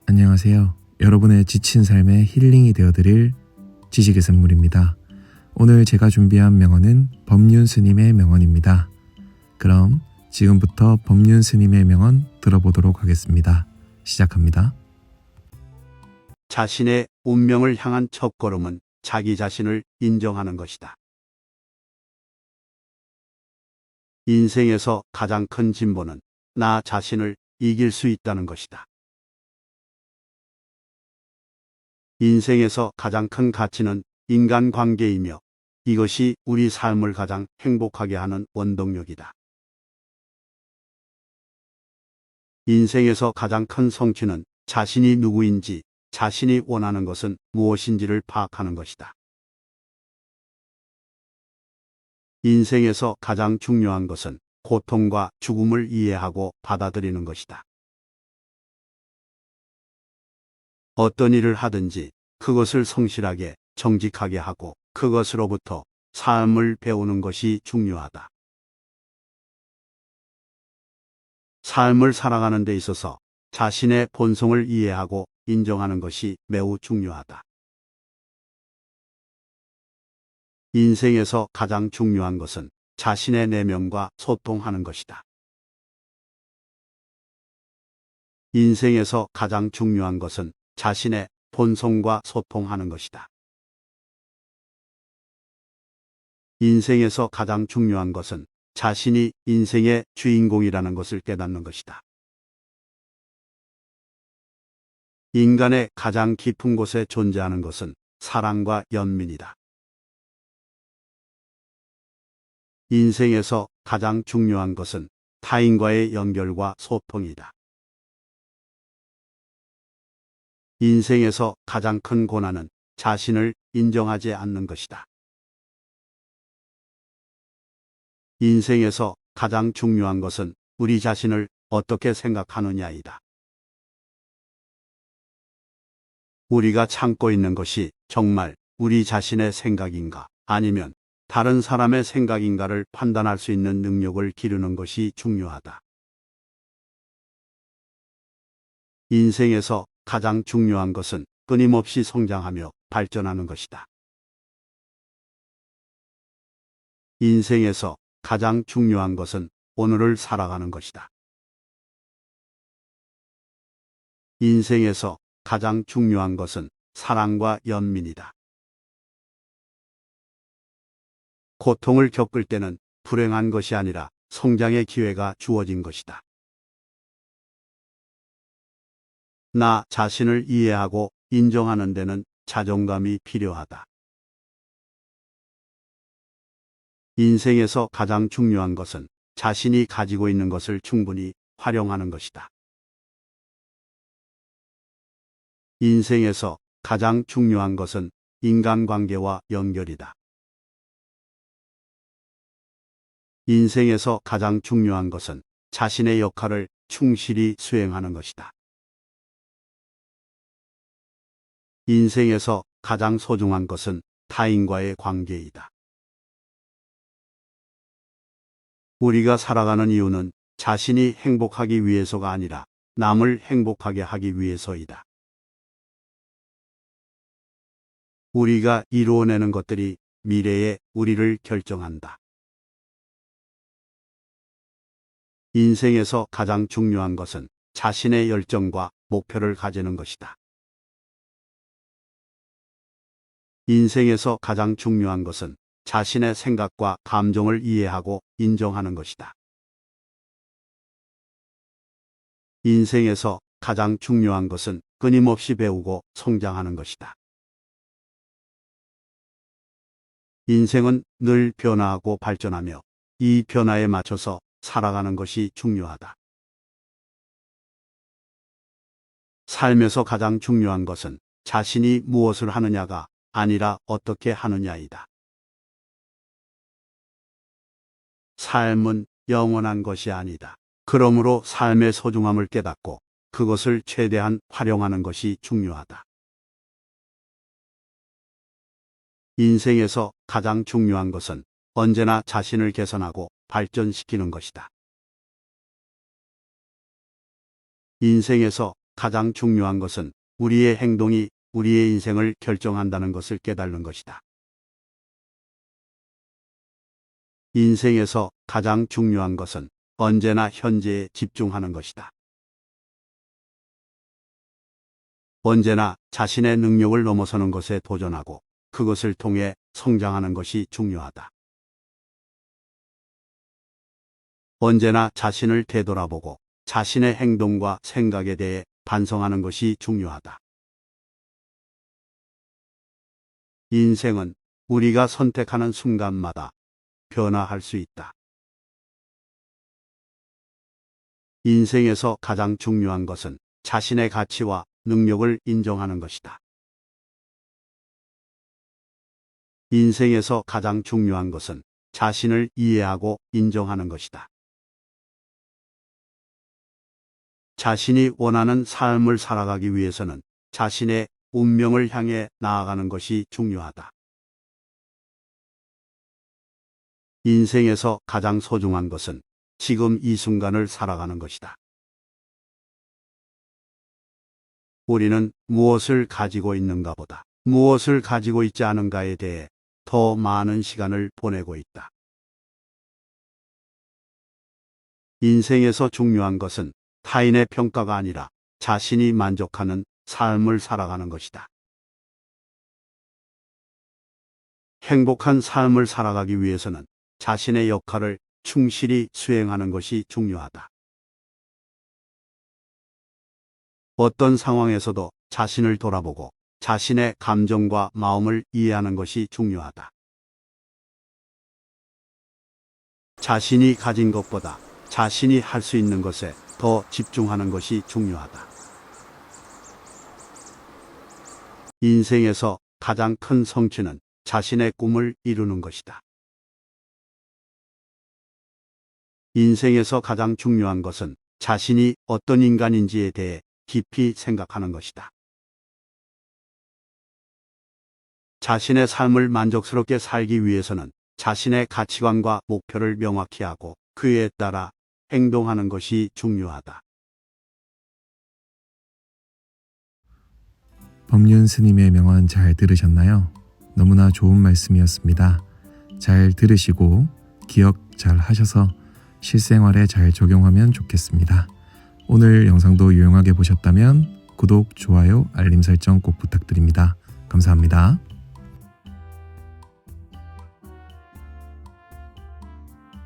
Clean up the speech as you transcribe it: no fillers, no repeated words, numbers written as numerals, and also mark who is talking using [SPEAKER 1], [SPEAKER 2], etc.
[SPEAKER 1] 안녕하세요. 여러분의 지친 삶의 힐링이 되어드릴 지식의 샘물입니다. 오늘 제가 준비한 명언은 법륜 스님의 명언입니다. 그럼 지금부터 법륜 스님의 명언 들어보도록 하겠습니다. 시작합니다.
[SPEAKER 2] 자신의 운명을 향한 첫걸음은 자기 자신을 인정하는 것이다. 인생에서 가장 큰 진보는 나 자신을 이길 수 있다는 것이다. 인생에서 가장 큰 가치는 인간관계이며 이것이 우리 삶을 가장 행복하게 하는 원동력이다. 인생에서 가장 큰 성취는 자신이 누구인지, 자신이 원하는 것은 무엇인지를 파악하는 것이다. 인생에서 가장 중요한 것은 고통과 죽음을 이해하고 받아들이는 것이다. 어떤 일을 하든지 그것을 성실하게, 정직하게 하고 그것으로부터 삶을 배우는 것이 중요하다. 삶을 살아가는 데 있어서 자신의 본성을 이해하고 인정하는 것이 매우 중요하다. 인생에서 가장 중요한 것은 자신의 내면과 소통하는 것이다. 인생에서 가장 중요한 것은 자신의 본성과 소통하는 것이다. 인생에서 가장 중요한 것은 자신이 인생의 주인공이라는 것을 깨닫는 것이다. 인간의 가장 깊은 곳에 존재하는 것은 사랑과 연민이다. 인생에서 가장 중요한 것은 타인과의 연결과 소통이다. 인생에서 가장 큰 고난은 자신을 인정하지 않는 것이다. 인생에서 가장 중요한 것은 우리 자신을 어떻게 생각하느냐이다. 우리가 참고 있는 것이 정말 우리 자신의 생각인가, 아니면 다른 사람의 생각인가를 판단할 수 있는 능력을 기르는 것이 중요하다. 인생에서 가장 중요한 것은 끊임없이 성장하며 발전하는 것이다. 인생에서 가장 중요한 것은 오늘을 살아가는 것이다. 인생에서 가장 중요한 것은 사랑과 연민이다. 고통을 겪을 때는 불행한 것이 아니라 성장의 기회가 주어진 것이다. 나 자신을 이해하고 인정하는 데는 자존감이 필요하다. 인생에서 가장 중요한 것은 자신이 가지고 있는 것을 충분히 활용하는 것이다. 인생에서 가장 중요한 것은 인간관계와 연결이다. 인생에서 가장 중요한 것은 자신의 역할을 충실히 수행하는 것이다. 인생에서 가장 소중한 것은 타인과의 관계이다. 우리가 살아가는 이유는 자신이 행복하기 위해서가 아니라 남을 행복하게 하기 위해서이다. 우리가 이루어내는 것들이 미래의 우리를 결정한다. 인생에서 가장 중요한 것은 자신의 열정과 목표를 가지는 것이다. 인생에서 가장 중요한 것은 자신의 생각과 감정을 이해하고 인정하는 것이다. 인생에서 가장 중요한 것은 끊임없이 배우고 성장하는 것이다. 인생은 늘 변화하고 발전하며 이 변화에 맞춰서 살아가는 것이 중요하다. 삶에서 가장 중요한 것은 자신이 무엇을 하느냐가 아니라 어떻게 하느냐이다. 삶은 영원한 것이 아니다. 그러므로 삶의 소중함을 깨닫고 그것을 최대한 활용하는 것이 중요하다. 인생에서 가장 중요한 것은 언제나 자신을 개선하고 발전시키는 것이다. 인생에서 가장 중요한 것은 우리의 행동이 우리의 인생을 결정한다는 것을 깨닫는 것이다. 인생에서 가장 중요한 것은 언제나 현재에 집중하는 것이다. 언제나 자신의 능력을 넘어서는 것에 도전하고 그것을 통해 성장하는 것이 중요하다. 언제나 자신을 되돌아보고 자신의 행동과 생각에 대해 반성하는 것이 중요하다. 인생은 우리가 선택하는 순간마다 변화할 수 있다. 인생에서 가장 중요한 것은 자신의 가치와 능력을 인정하는 것이다. 인생에서 가장 중요한 것은 자신을 이해하고 인정하는 것이다. 자신이 원하는 삶을 살아가기 위해서는 자신의 운명을 향해 나아가는 것이 중요하다. 인생에서 가장 소중한 것은 지금 이 순간을 살아가는 것이다. 우리는 무엇을 가지고 있는가 보다 무엇을 가지고 있지 않은가에 대해 더 많은 시간을 보내고 있다. 인생에서 중요한 것은 타인의 평가가 아니라 자신이 만족하는 삶을 살아가는 것이다. 행복한 삶을 살아가기 위해서는 자신의 역할을 충실히 수행하는 것이 중요하다. 어떤 상황에서도 자신을 돌아보고 자신의 감정과 마음을 이해하는 것이 중요하다. 자신이 가진 것보다 자신이 할 수 있는 것에 더 집중하는 것이 중요하다. 인생에서 가장 큰 성취는 자신의 꿈을 이루는 것이다. 인생에서 가장 중요한 것은 자신이 어떤 인간인지에 대해 깊이 생각하는 것이다. 자신의 삶을 만족스럽게 살기 위해서는 자신의 가치관과 목표를 명확히 하고 그에 따라 행동하는 것이 중요하다.
[SPEAKER 1] 법륜 스님의 명언 잘 들으셨나요? 너무나 좋은 말씀이었습니다. 잘 들으시고 기억 잘 하셔서 실생활에 잘 적용하면 좋겠습니다. 오늘 영상도 유용하게 보셨다면 구독, 좋아요, 알림 설정 꼭 부탁드립니다. 감사합니다.